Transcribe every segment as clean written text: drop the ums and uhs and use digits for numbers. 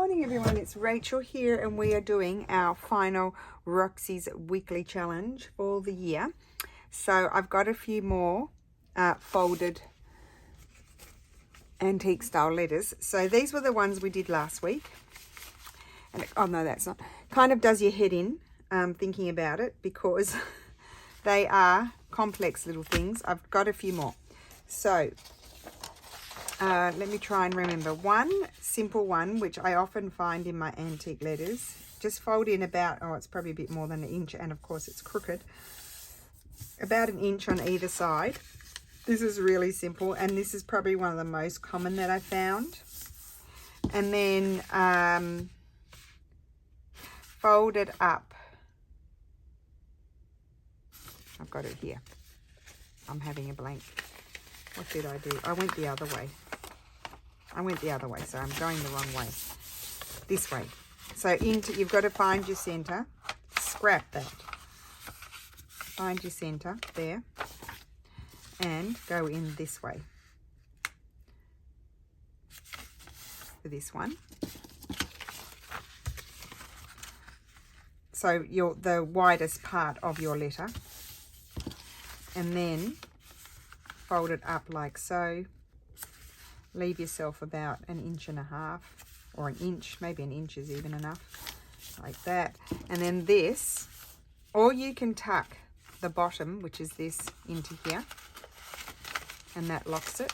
morning everyone, it's Rachel here and we are doing our final Roxy's weekly challenge for the year. So I've got a few more folded antique style letters. So these were the ones we did last week. And oh no, that's not. Kind of does your head in thinking about it because they are complex little things. I've got a few more. So let me try and remember. One simple one, which I often find in my antique letters. Just fold in about, oh, it's probably a bit more than an inch, and of course it's crooked. About an inch on either side. This is really simple, and this is probably one of the most common that I found. And then fold it up. I've got it here. I'm having a blank. What did I do? I went the other way. So I'm going the wrong way. This way. So you've got to find your center. Scrap that. Find your center there. And go in this way. For this one. So the widest part of your letter. And then fold it up like so. Leave yourself about 1.5 inches or an inch, maybe an inch is even enough, like that. And then this, or you can tuck the bottom, which is this, into here, and that locks it.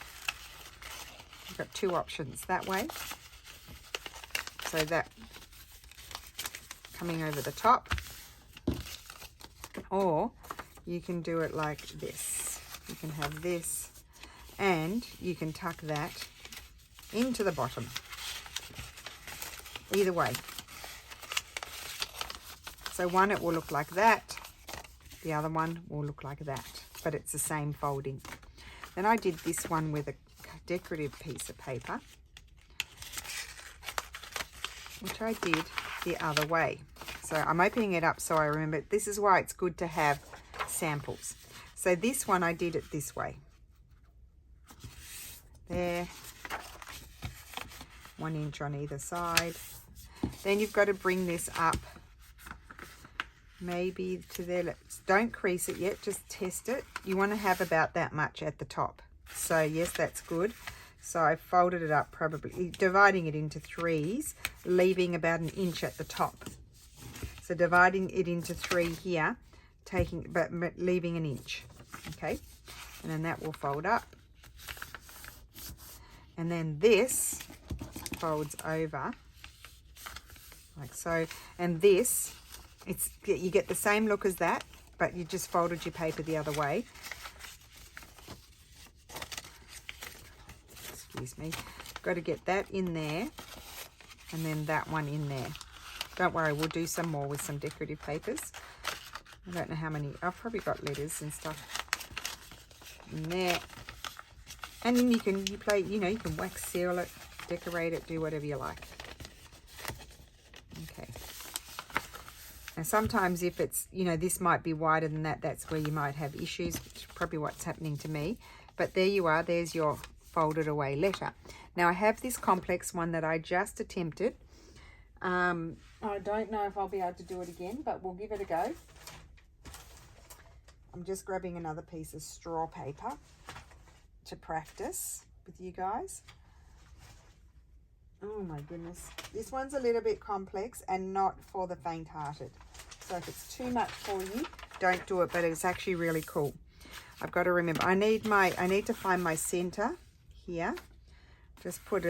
You've got two options that way. So that coming over the top, or you can do it like this. You can have this, and you can tuck that into the bottom. Either way. So one, it will look like that. The other one will look like that, but it's the same folding. Then I did this one with a decorative piece of paper, which I did the other way. So I'm opening it up so I remember. This is why it's good to have samples. So this one I did it this way. There, 1 inch on either side. Then you've got to bring this up maybe to there. Don't crease it yet, just test it. You want to have about that much at the top. So yes, that's good. So I folded it up, probably dividing it into threes, leaving about 1 inch at the top. So dividing it into 3 here, but leaving 1 inch. Okay, and then that will fold up. And then this folds over like so. And this, you get the same look as that, but you just folded your paper the other way. Excuse me. Got to get that in there, and then that one in there. Don't worry, we'll do some more with some decorative papers. I don't know how many. I've probably got letters and stuff in there. And then you can wax seal it, decorate it, do whatever you like. Okay. And sometimes if it's, this might be wider than that, that's where you might have issues, which is probably what's happening to me. But there you are, there's your folded away letter. Now I have this complex one that I just attempted. I don't know if I'll be able to do it again, but we'll give it a go. I'm just grabbing another piece of straw paper to practice with you guys. Oh my goodness, this one's a little bit complex and not for the faint-hearted. So if it's too much for you, don't do it, but it's actually really cool. I've got to remember, I need to find my center here. Just put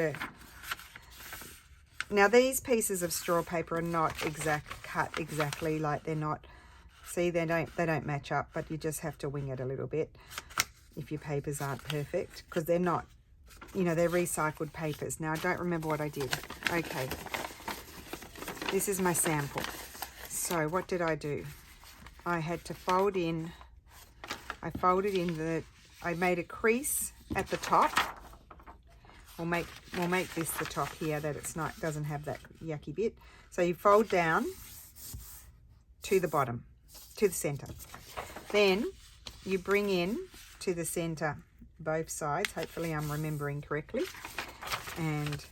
now these pieces of straw paper are not cut exactly, like they're not, see, they don't match up, but you just have to wing it a little bit if your papers aren't perfect, because they're not, they're recycled papers. Now I don't remember what I did. Okay, this is my sample. So what did I do? I had to fold in, I made a crease at the top. We'll make this the top here, that doesn't have that yucky bit. So you fold down to the bottom, to the center. Then you bring in to the center both sides. Hopefully I'm remembering correctly. And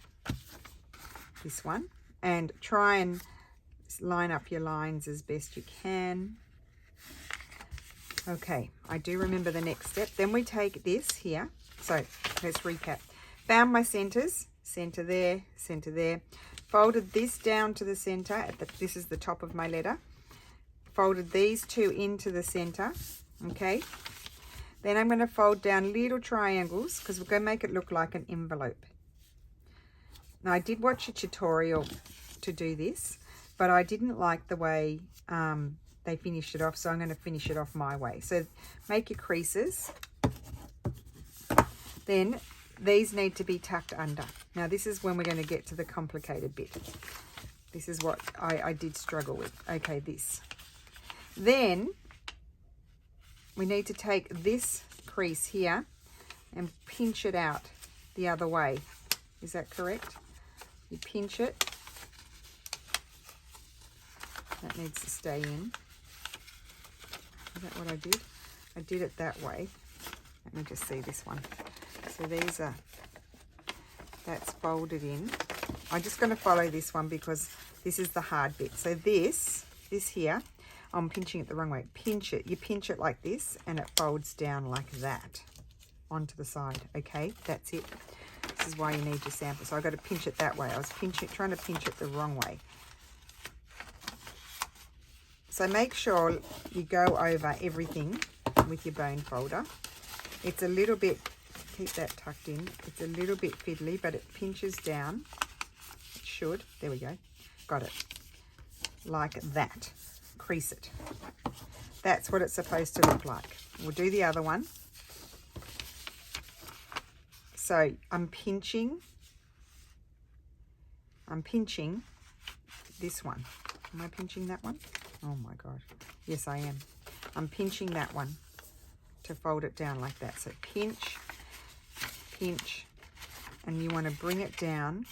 this one, and try and line up your lines as best you can. Okay, I do remember the next step. Then we take this here. So let's recap. Found my centers, center there, folded this down to the center. This is the top of my letter. Folded these two into the center, okay? Then I'm going to fold down little triangles because we're going to make it look like an envelope. Now, I did watch a tutorial to do this, but I didn't like the way they finished it off, so I'm going to finish it off my way. So make your creases. Then these need to be tucked under. Now, this is when we're going to get to the complicated bit. This is what I did struggle with. Okay, this. Then we need to take this crease here and pinch it out the other way. Is that correct? You pinch it. That needs to stay in. Is that what I did? I did it that way. Let me just see this one. So these are, that's folded in. I'm just going to follow this one because this is the hard bit. So this here, I'm pinching it the wrong way. Pinch it. You pinch it like this and it folds down like that onto the side. Okay, that's it. This is why you need your sample. So I've got to pinch it that way. I was trying to pinch it the wrong way. So make sure you go over everything with your bone folder. It's a little bit, keep that tucked in. It's a little bit fiddly, but it pinches down. It should. There we go. Got it. Like that. Crease it. That's what it's supposed to look like. We'll do the other one. So I'm pinching this one. Am I pinching that one? Oh my God. Yes, I am. I'm pinching that one to fold it down like that. So pinch, pinch, and you want to bring it down.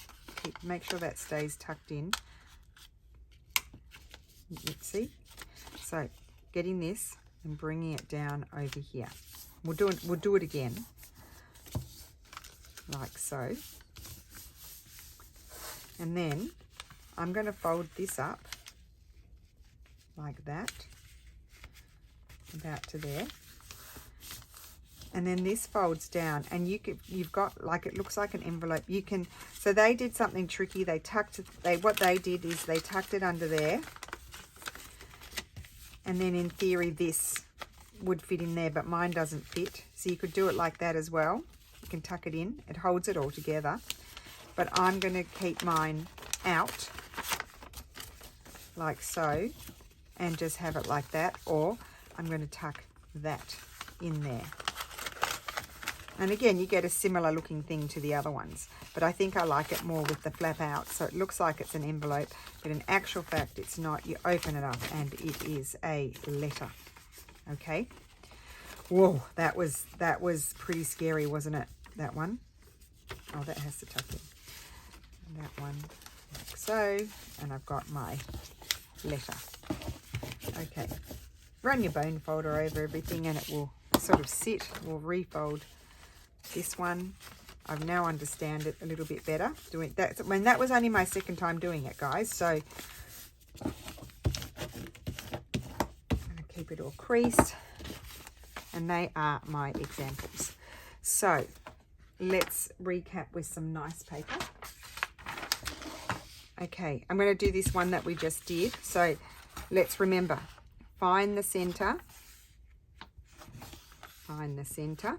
Make sure that stays tucked in. Let's see. So getting this and bringing it down over here. We'll do it again. Like so. And then I'm going to fold this up like that, about to there. And then this folds down, and you've got, like, it looks like an envelope. You can, so they did something tricky. What they did is they tucked it under there, and then in theory this would fit in there, but mine doesn't fit. So you could do it like that as well. You can tuck it in. It holds it all together. But I'm going to keep mine out like so and just have it like that, or I'm going to tuck that in there. And again, you get a similar looking thing to the other ones, but I think I like it more with the flap out, so it looks like it's an envelope, but in actual fact it's not. You open it up and it is a letter. Okay. Whoa, that was pretty scary, wasn't it? That one. Oh, that has to tuck in. And that one like so, and I've got my letter. Okay. Run your bone folder over everything and it will sort of sit. We'll refold this one. I now understand it a little bit better doing that. I mean, that was only my second time doing it, guys, so I'm going to keep it all creased, and they are my examples. So let's recap with some nice paper. Okay, I'm going to do this one that we just did. So let's remember, find the center, find the center,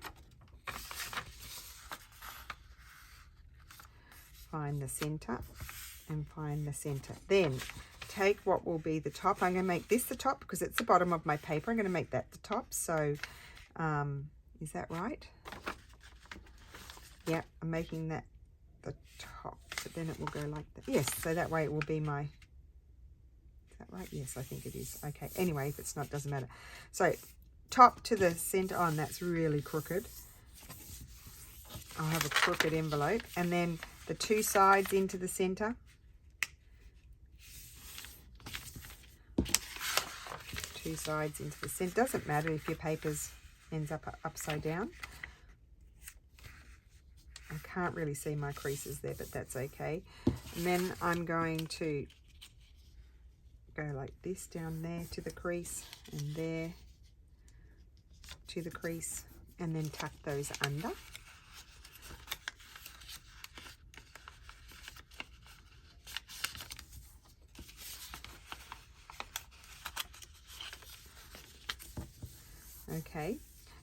find the center, and find the center. Then take what will be the top. I'm going to make this the top because it's the bottom of my paper. I'm going to make that the top. So is that right? Yeah, I'm making that the top, but then it will go like that. Yes, so that way it will be my, is that right? Yes, I think it is. Okay, anyway, if it's not, doesn't matter. So top to the center. Oh, and that's really crooked. I'll have a crooked envelope, and then the two sides into the center. Two sides into the center. Doesn't matter if your paper's ends up upside down. I can't really see my creases there, but that's okay. And then I'm going to go like this down there to the crease, and there to the crease, and then tuck those under. Okay,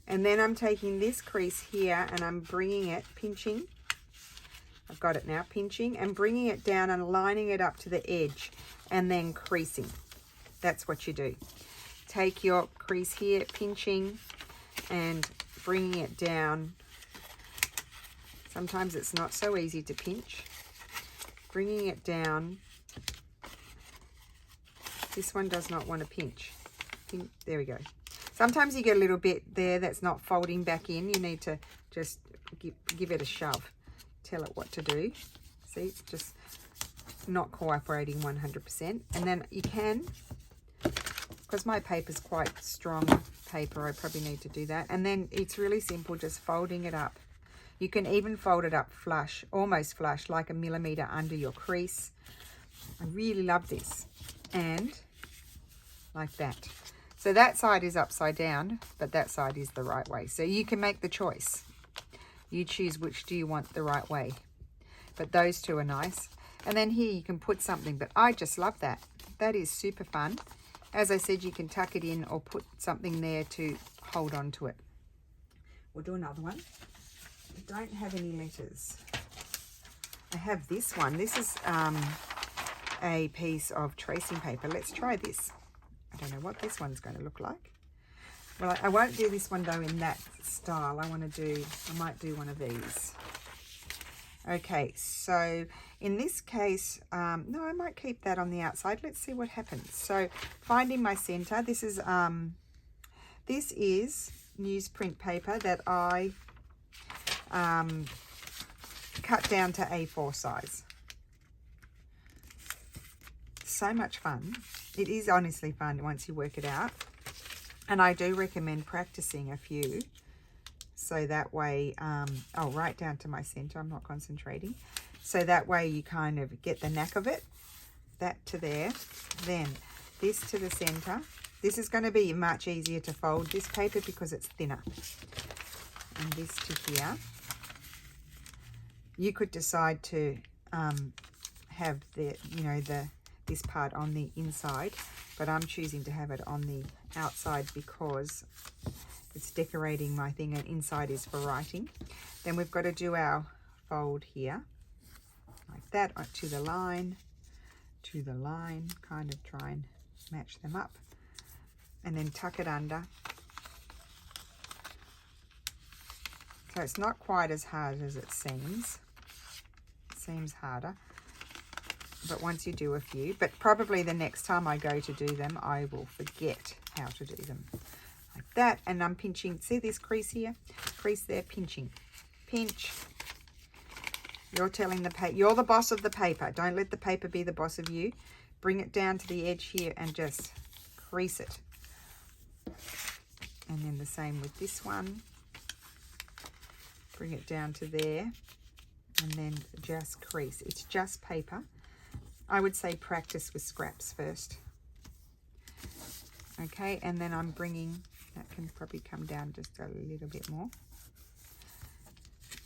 and then I'm taking this crease here and I'm bringing it, pinching, I've got it now, pinching and bringing it down and lining it up to the edge and then creasing. That's what you do. Take your crease here, pinching and bringing it down. Sometimes it's not so easy to pinch. Bringing it down. This one does not want to pinch. There we go. Sometimes you get a little bit there that's not folding back in. You need to just give it a shove. Tell it what to do. See, it's just not cooperating 100%. And then you can, because my paper's quite strong paper, I probably need to do that. And then it's really simple, just folding it up. You can even fold it up flush, almost flush, like a millimetre under your crease. I really love this. And like that. So that side is upside down, but that side is the right way. So you can make the choice. You choose which do you want the right way. But those two are nice. And then here you can put something, but I just love that. That is super fun. As I said, you can tuck it in or put something there to hold on to it. We'll do another one. I don't have any letters. I have this one. This is a piece of tracing paper. Let's try this. I don't know what this one's going to look like. Well, I won't do this one though in that style. I might do one of these. Okay, so in this case, no, I might keep that on the outside. Let's see what happens. So finding my center, this is newsprint paper that I cut down to A4 size. So much fun. It is honestly fun once you work it out. And I do recommend practicing a few. So that way, right down to my center, I'm not concentrating. So that way you kind of get the knack of it. That to there. Then this to the center. This is going to be much easier to fold, this paper, because it's thinner. And this to here. You could decide to have this part on the inside, but I'm choosing to have it on the outside because it's decorating my thing, and inside is for writing. Then we've got to do our fold here like that, to the line, kind of try and match them up, and then tuck it under. So it's not quite as hard as it seems. It seems harder. But once you do a few, but probably the next time I go to do them, I will forget how to do them. Like that, and I'm pinching. See this crease here? Crease there, pinching. Pinch. You're telling the paper, you're the boss of the paper. Don't let the paper be the boss of you. Bring it down to the edge here and just crease it. And then the same with this one. Bring it down to there and then just crease. It's just paper. I would say practice with scraps first. Okay, and then I'm bringing, that can probably come down just a little bit more.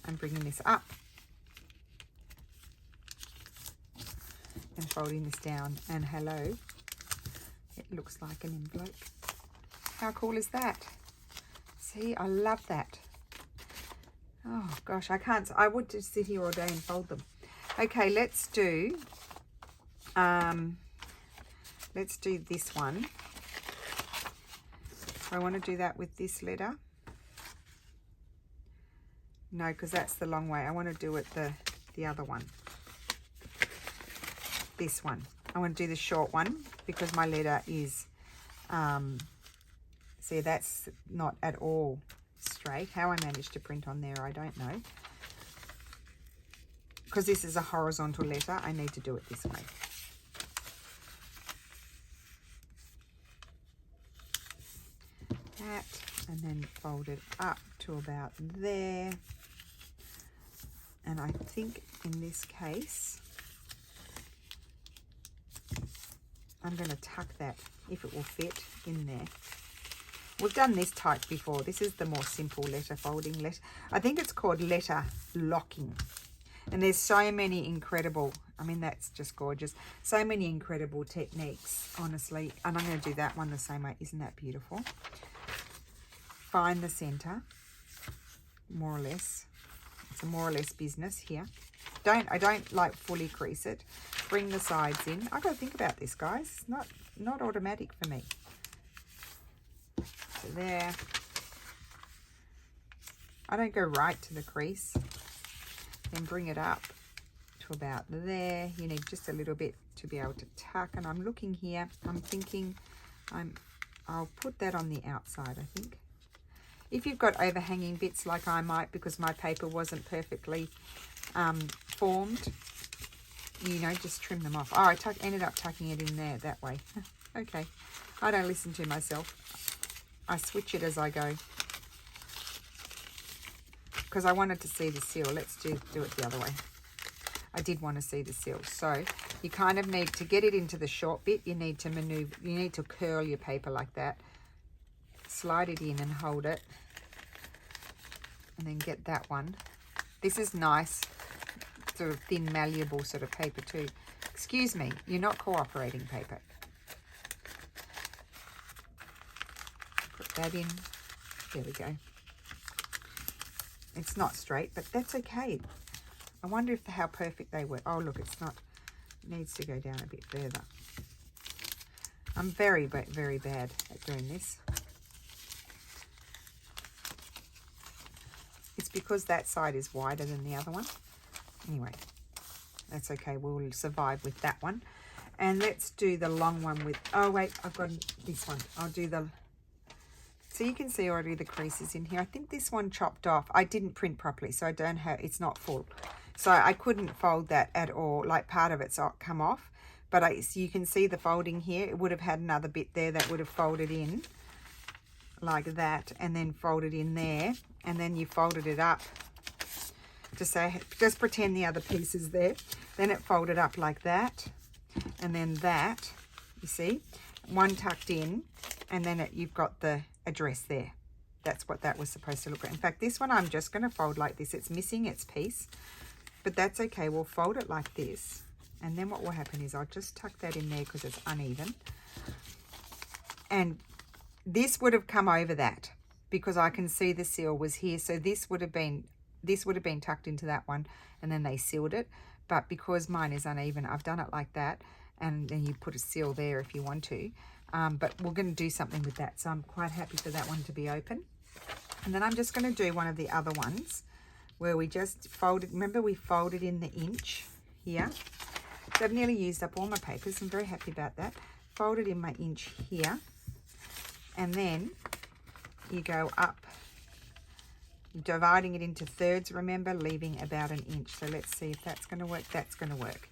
I'm bringing this up and folding this down, and hello, it looks like an envelope. How cool is that? See, I love that. Oh gosh, I would just sit here all day and fold them. Okay, let's do this one. I want to do that with this letter. No, because that's the long way. I want to do it the other one. This one. I want to do the short one because my letter is, see, that's not at all straight. How I managed to print on there, I don't know. Because this is a horizontal letter, I need to do it this way. And then fold it up to about there, And I think in this case, I'm going to tuck that, if it will fit, in there. We've done this type before. This is the more simple letter folding. I think it's called letter locking. And there's so many incredible, I mean, that's just gorgeous. So many incredible techniques, honestly. And I'm going to do that one the same way. Isn't that beautiful? Find the center, more or less. It's a more or less business here. I don't like fully crease it. Bring the sides in. I've got to think about this, guys. It's not automatic for me. So there. I don't go right to the crease. Then bring it up to about there. You need just a little bit to be able to tuck. And I'm looking here. I'm thinking I'll put that on the outside, I think. If you've got overhanging bits like I might, because my paper wasn't perfectly formed, you know, just trim them off. Oh, I ended up tucking it in there that way. Okay, I don't listen to myself. I switch it as I go. Because I wanted to see the seal. Let's do it the other way. I did want to see the seal. So you kind of need to get it into the short bit. You need to maneuver. You need to curl your paper like that. Slide it in and hold it. And then get that one. This is nice, sort of thin, malleable sort of paper too. Excuse me, you're not cooperating paper. Put that in. There we go. It's not straight, but that's okay. I wonder if how perfect they were. Oh, look, it's not. It needs to go down a bit further. I'm very, very bad at doing this. It's because that side is wider than the other one. Anyway, that's okay. We'll survive with that one. And let's do the long one with... Oh, wait, I've got this one. I'll do the... So you can see already the creases in here. I think this one chopped off. I didn't print properly, so I don't have... It's not full. So I couldn't fold that at all. Like, part of it's come off. But so you can see the folding here. It would have had another bit there that would have folded in. Like that. And then folded in there. And then you folded it up to say, just pretend the other piece is there. Then it folded up like that. And then that, you see, one tucked in, and then you've got the address there. That's what that was supposed to look like. In fact, this one I'm just going to fold like this. It's missing its piece, but that's okay. We'll fold it like this. And then what will happen is I'll just tuck that in there because it's uneven. And this would have come over that, because I can see the seal was here. So this would have been tucked into that one, and then they sealed it. But because mine is uneven, I've done it like that, and then you put a seal there if you want to. But we're going to do something with that, so I'm quite happy for that one to be open. And then I'm just going to do one of the other ones where we just folded. Remember, we folded in the inch here. So I've nearly used up all my papers. I'm very happy about that. Folded in my inch here, and then you go up, dividing it into thirds, remember, leaving about an inch. So let's see if that's going to work. That's going to work.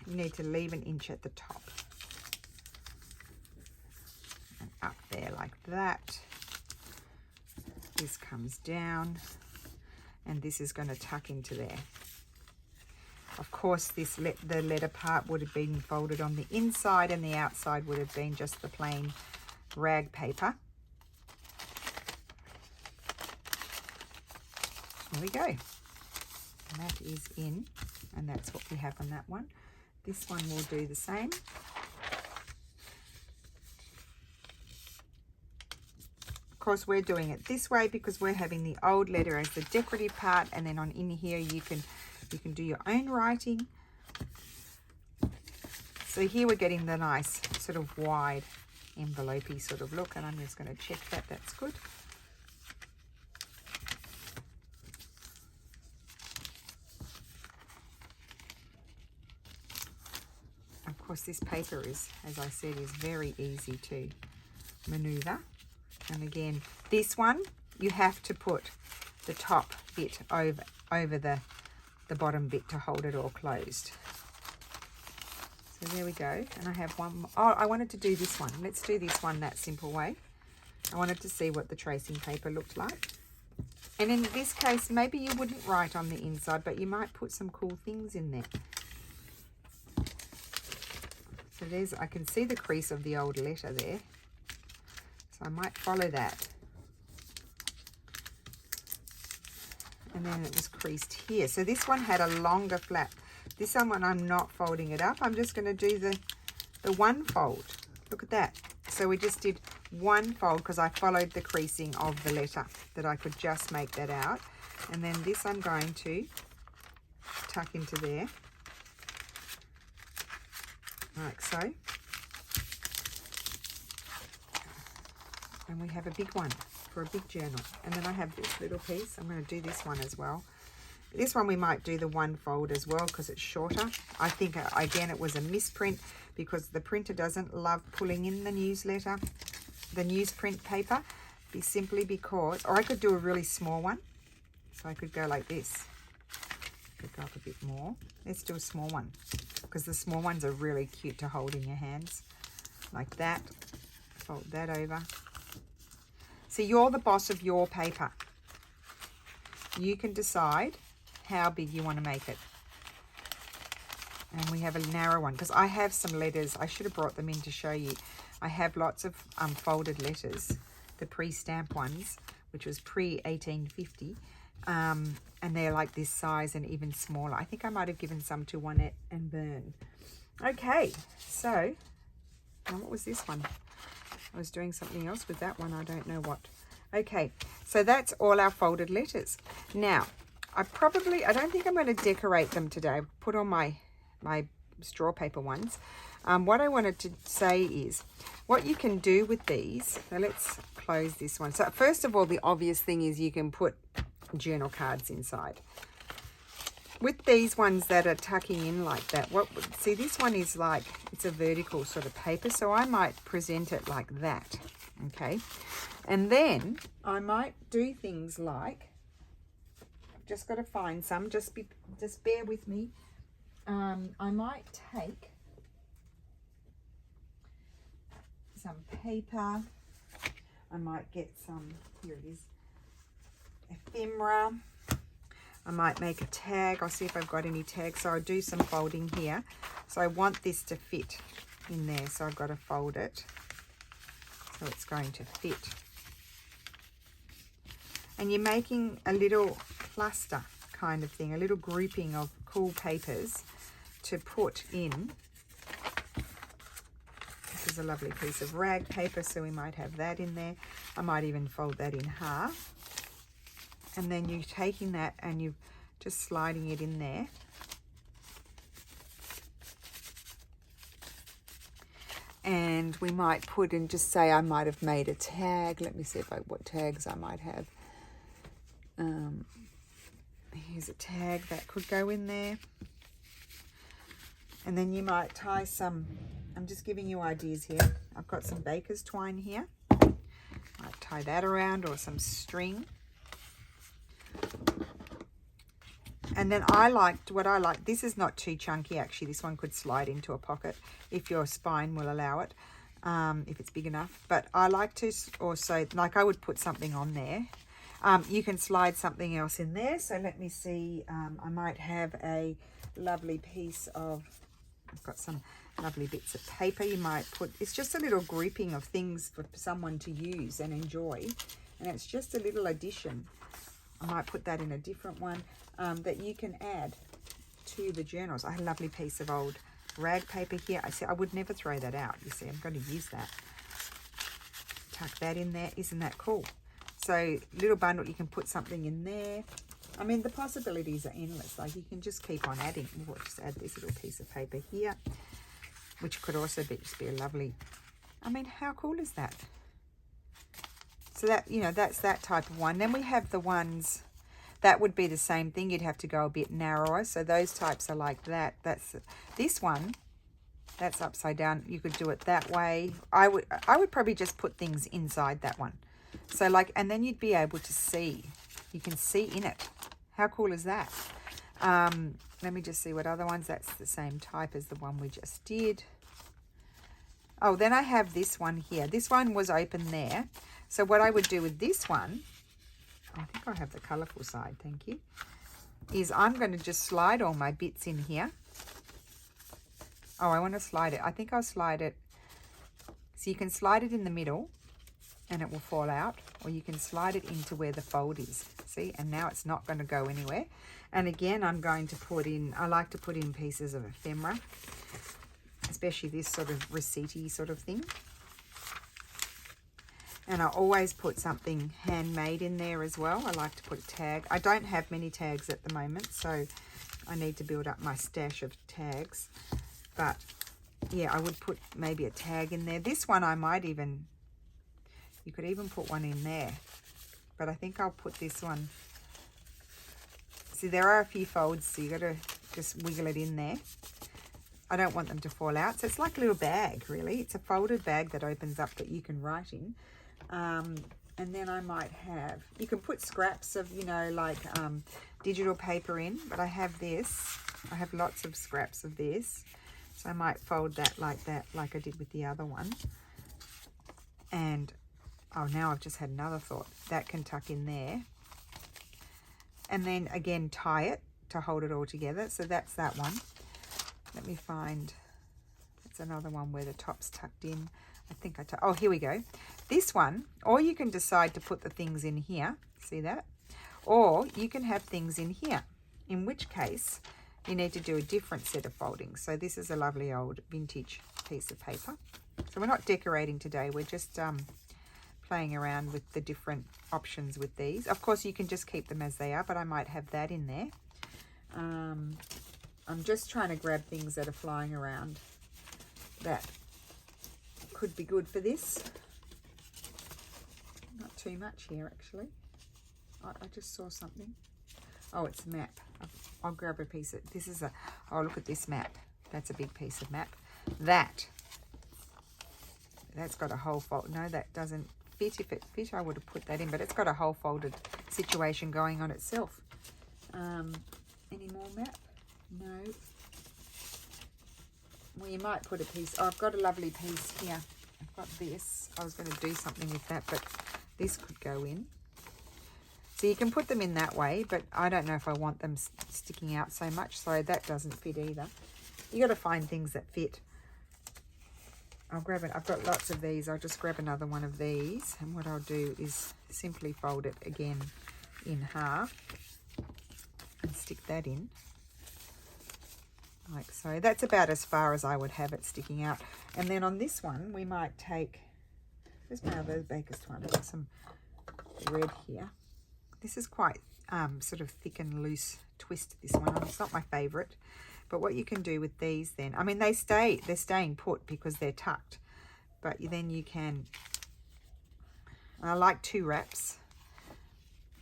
You need to leave an inch at the top. And up there like that. This comes down, and this is going to tuck into there. Of course, the letter part would have been folded on the inside, and the outside would have been just the plain rag paper. There we go. And that is in, and that's what we have on that one. This one will do the same. Of course, we're doing it this way because we're having the old letter as the decorative part, and then on in here you can do your own writing. So here we're getting the nice sort of wide envelope-y sort of look, and I'm just going to check that that's good. Of course, this paper is, as I said, is very easy to maneuver. And again, this one, you have to put the top bit over the bottom bit to hold it all closed. So there we go. And I have one more. Oh, I wanted to do this one. Let's do this one that simple way. I wanted to see what the tracing paper looked like. And in this case, maybe you wouldn't write on the inside, but you might put some cool things in there. So there's, I can see the crease of the old letter there. So I might follow that. And then it was creased here. So this one had a longer flap. This one I'm not folding it up. I'm just going to do the one fold. Look at that. So we just did one fold because I followed the creasing of the letter, that I could just make that out. And then this I'm going to tuck into there, like so. And we have a big one for a big journal. And then I have this little piece. I'm going to do this one as well. This one we might do the one fold as well because it's shorter. I think, again, it was a misprint because the printer doesn't love pulling in the newsletter, the newsprint paper, simply because, or I could do a really small one. So I could go like this. Could go up a bit more. Let's do a small one because the small ones are really cute to hold in your hands. Like that. Fold that over. So you're the boss of your paper. You can decide how big you want to make it. And we have a narrow one because I have some letters. I should have brought them in to show you. I have lots of folded letters, the pre-stamp ones, which was pre-1850. And they're like this size and even smaller. I think I might have given some to Juanette and Bern. Okay, so now what was this one? I was doing something else with that one. I don't know what. Okay, so that's all our folded letters. Now, I don't think I'm going to decorate them today. Put on my straw paper ones. What I wanted to say is what you can do with these. So let's close this one. So first of all, the obvious thing is you can put journal cards inside. With these ones that are tucking in like that, see, this one is like, it's a vertical sort of paper, so I might present it like that, okay? And then I might do things like, I've just got to find some, just bear with me. I might take some paper, I might get some, here it is, ephemera. I might make a tag. I'll see if I've got any tags. So I'll do some folding here. So I want this to fit in there. So I've got to fold it so it's going to fit. And you're making a little cluster kind of thing, a little grouping of cool papers to put in. This is a lovely piece of rag paper, so we might have that in there. I might even fold that in half. And then you're taking that and you're just sliding it in there. And we might put in, just say I might have made a tag. Let me see what tags I might have. Here's a tag that could go in there. And then you might tie some, I'm just giving you ideas here. I've got some baker's twine here. Might tie that around, or some string. And then what I like, this is not too chunky actually. This one could slide into a pocket if your spine will allow it, if it's big enough. But I like to also, like I would put something on there. You can slide something else in there. So let me see, I might have a lovely piece of, I've got some lovely bits of paper you might put. It's just a little grouping of things for someone to use and enjoy. And it's just a little addition. I might put that in a different one that you can add to the journals. I have a lovely piece of old rag paper here. I would never throw that out. You see, I'm going to use that. Tuck that in there. Isn't that cool? So little bundle, you can put something in there. I mean, the possibilities are endless. Like you can just keep on adding. We'll just add this little piece of paper here, which could also just be a lovely, I mean, how cool is that? So that, you know, that's that type of one. Then we have the ones that would be the same thing. You'd have to go a bit narrower. So those types are like that. That's this one. That's upside down. You could do it that way. I would probably just put things inside that one. So like, and then you'd be able to see. You can see in it. How cool is that? Let me just see what other ones. That's the same type as the one we just did. Oh, then I have this one here. This one was open there. So what I would do with this one, I think I have the colourful side, thank you, is I'm going to just slide all my bits in here. Oh, I want to slide it. I think I'll slide it. So you can slide it in the middle and it will fall out, or you can slide it into where the fold is. See, and now it's not going to go anywhere. And again, I'm going to put in, I like to put in pieces of ephemera, especially this sort of receipt-y sort of thing. And I always put something handmade in there as well. I like to put a tag. I don't have many tags at the moment, so I need to build up my stash of tags. But yeah, I would put maybe a tag in there. This one I might even, you could even put one in there. But I think I'll put this one. See, there are a few folds, so you got to just wiggle it in there. I don't want them to fall out. So it's like a little bag, really. It's a folded bag that opens up that you can write in. And then I might have, you can put scraps of, you know, like digital paper in, but I have this. I have lots of scraps of this. So I might fold that, like I did with the other one. And, oh, now I've just had another thought. That can tuck in there. And then, again, tie it to hold it all together. So that's that one. Let me find, it's another one where the top's tucked in. I think oh, here we go. This one, or you can decide to put the things in here. See that? Or you can have things in here, in which case you need to do a different set of foldings. So this is a lovely old vintage piece of paper. So we're not decorating today. We're just playing around with the different options with these. Of course, you can just keep them as they are, but I might have that in there. I'm just trying to grab things that are flying around that could be good for this. Not too much here, actually. I just saw something. Oh, it's a map. I'll grab a piece of, this is a, oh, look at this map. That's a big piece of map. That's got a whole fold. No, that doesn't fit. If it fit, I would have put that in, but it's got a whole folded situation going on itself. Any more map? No. Well, you might put a piece. Oh, I've got a lovely piece here. I've got this. I was going to do something with that, but this could go in. So you can put them in that way, but I don't know if I want them sticking out so much, so that doesn't fit either. You got to find things that fit. I'll grab it. I've got lots of these. I'll just grab another one of these, and what I'll do is simply fold it again in half and stick that in. Like so. That's about as far as I would have it sticking out. And then on this one, we might take, where's my other Baker's one? I've got some red here. This is quite sort of thick and loose twist, this one. It's not my favourite. But what you can do with these then, I mean, they're staying put because they're tucked. But then you can, I like 2 wraps.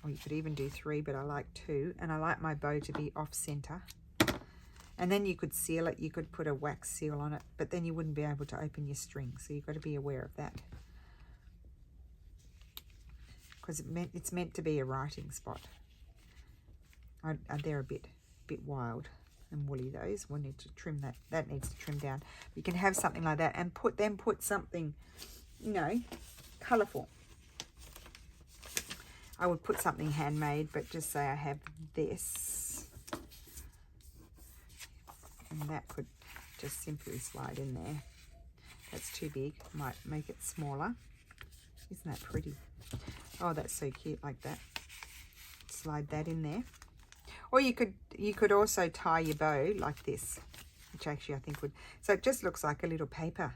Or you could even do 3, but I like 2. And I like my bow to be off centre. And then you could seal it. You could put a wax seal on it, but then you wouldn't be able to open your string. So you've got to be aware of that. Because it's meant to be a writing spot. They're a bit wild and woolly, those. We'll need to trim that. That needs to trim down. You can have something like that and put something, you know, colourful. I would put something handmade, but just say I have this. And that could just simply slide in there. That's too big. Might make it smaller. Isn't that pretty? Oh, that's so cute, like that. Slide that in there. Or you could also tie your bow like this, which actually I think would. So it just looks like a little paper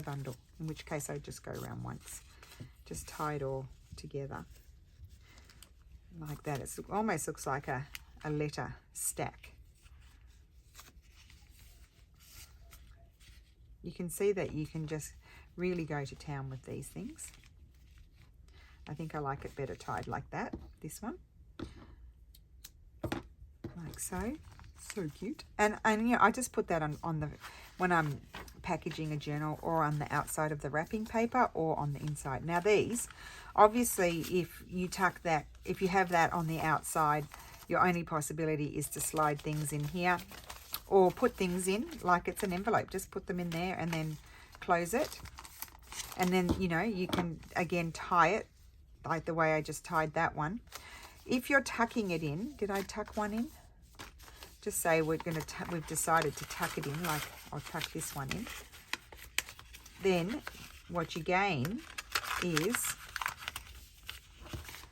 bundle. In which case I would just go around once. Just tie it all together like that. It almost looks like a letter stack. You can see that you can just really go to town with these things. I think I like it better tied like that, this one. Like so. So cute. And you know, I just put that on the, when I'm packaging a journal, or on the outside of the wrapping paper, or on the inside. Now these, obviously if you tuck that, if you have that on the outside, your only possibility is to slide things in here. Or put things in like it's an envelope. Just put them in there and then close it. And then, you know, you can, again, tie it like the way I just tied that one. If you're tucking it in, did I tuck one in? Just say we've decided to tuck it in, like I'll tuck this one in. Then what you gain is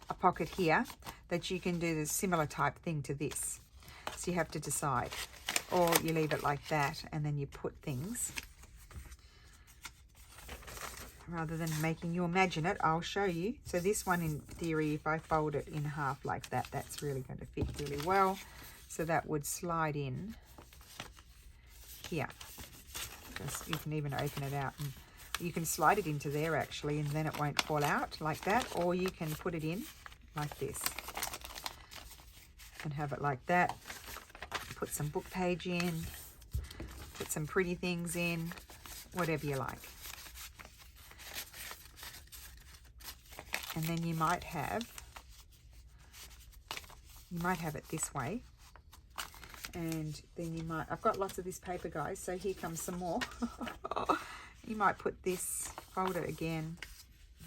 a pocket here that you can do the similar type thing to this. So you have to decide, or you leave it like that and then you put things. Rather than making you imagine it, I'll show you. So this one, in theory, if I fold it in half like that, that's really going to fit really well. So that would slide in here. You can even open it out, and you can slide it into there actually, and then it won't fall out like that. Or you can put it in like this and have it like that. Put some book page in, put some pretty things in, whatever you like. And then you might have it this way. And then you might, I've got lots of this paper, guys, so here comes some more. You might put this, fold it again,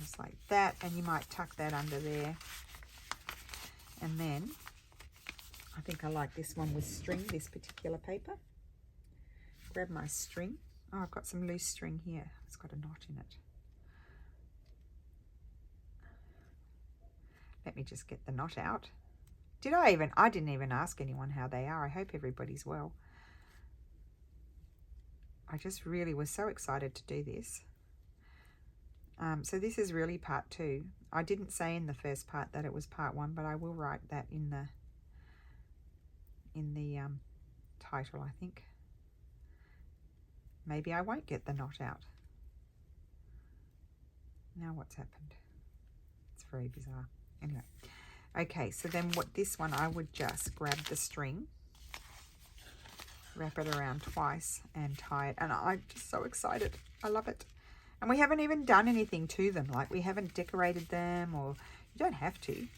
just like that, and you might tuck that under there. And then, I think I like this one with string, this particular paper. Grab my string. Oh, I've got some loose string here. It's got a knot in it. Let me just get the knot out. I didn't even ask anyone how they are. I hope everybody's well. I just really was so excited to do this. So this is really part 2. I didn't say in the first part that it was part 1, but I will write that in the title, I think. Maybe I won't get the knot out. Now what's happened? It's very bizarre. Anyway, okay, so then this one, I would just grab the string, wrap it around twice and tie it. And I'm just so excited. I love it. And we haven't even done anything to them. Like, we haven't decorated them, or you don't have to.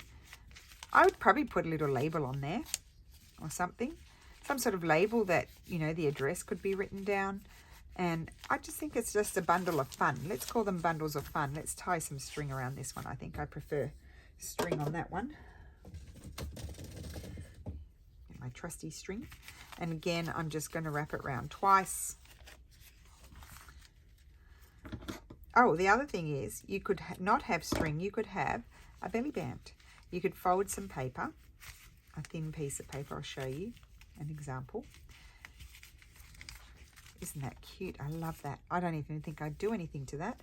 I would probably put a little label on there or something. Some sort of label that, you know, the address could be written down. And I just think it's just a bundle of fun. Let's call them bundles of fun. Let's tie some string around this one. I think I prefer string on that one. Get my trusty string. And again, I'm just going to wrap it around twice. Oh, the other thing is, you could not have string. You could have a belly band. You could fold some paper, a thin piece of paper. I'll show you an example. Isn't that cute? I love that. I don't even think I'd do anything to that.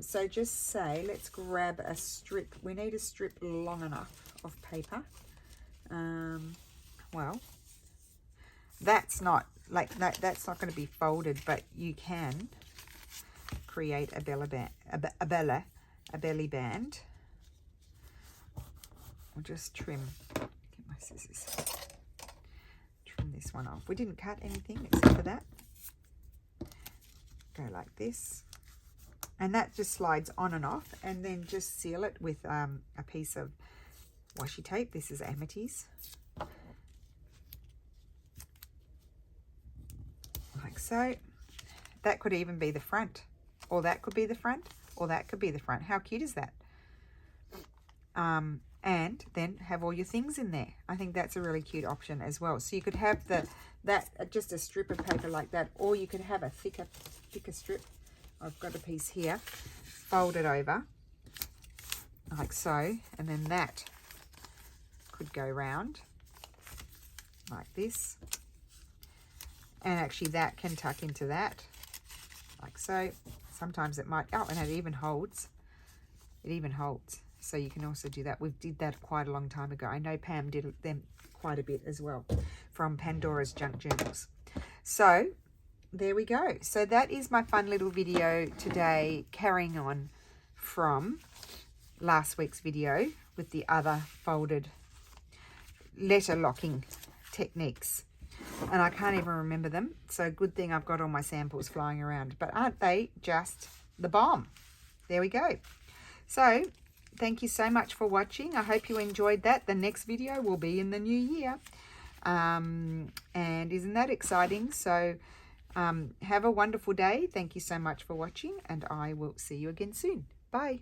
So just say, let's grab a strip. We need a strip long enough of paper. Well, that's not like that. That's not going to be folded, but you can create a belly band. I'll just trim. Get my scissors. Trim this one off. We didn't cut anything except for that. Go like this. And that just slides on and off, and then just seal it with a piece of washi tape. This is Amity's. Like so. That could even be the front, or that could be the front, or that could be the front. How cute is that? And then have all your things in there. I think that's a really cute option as well. So you could have just a strip of paper like that, or you could have a thicker strip. I've got a piece here, fold it over like so, and then that could go round like this, and actually that can tuck into that like so. Sometimes it might, oh, and it even holds. So you can also do that. We did that quite a long time ago. I know Pam did them quite a bit as well from Pandora's Junk Journals. So there we go. So that is my fun little video today, carrying on from last week's video with the other folded letter locking techniques. And I can't even remember them. So good thing I've got all my samples flying around. But aren't they just the bomb? There we go. So thank you so much for watching. I hope you enjoyed that. The next video will be in the new year. And isn't that exciting? So have a wonderful day. Thank you so much for watching, and I will see you again soon. Bye.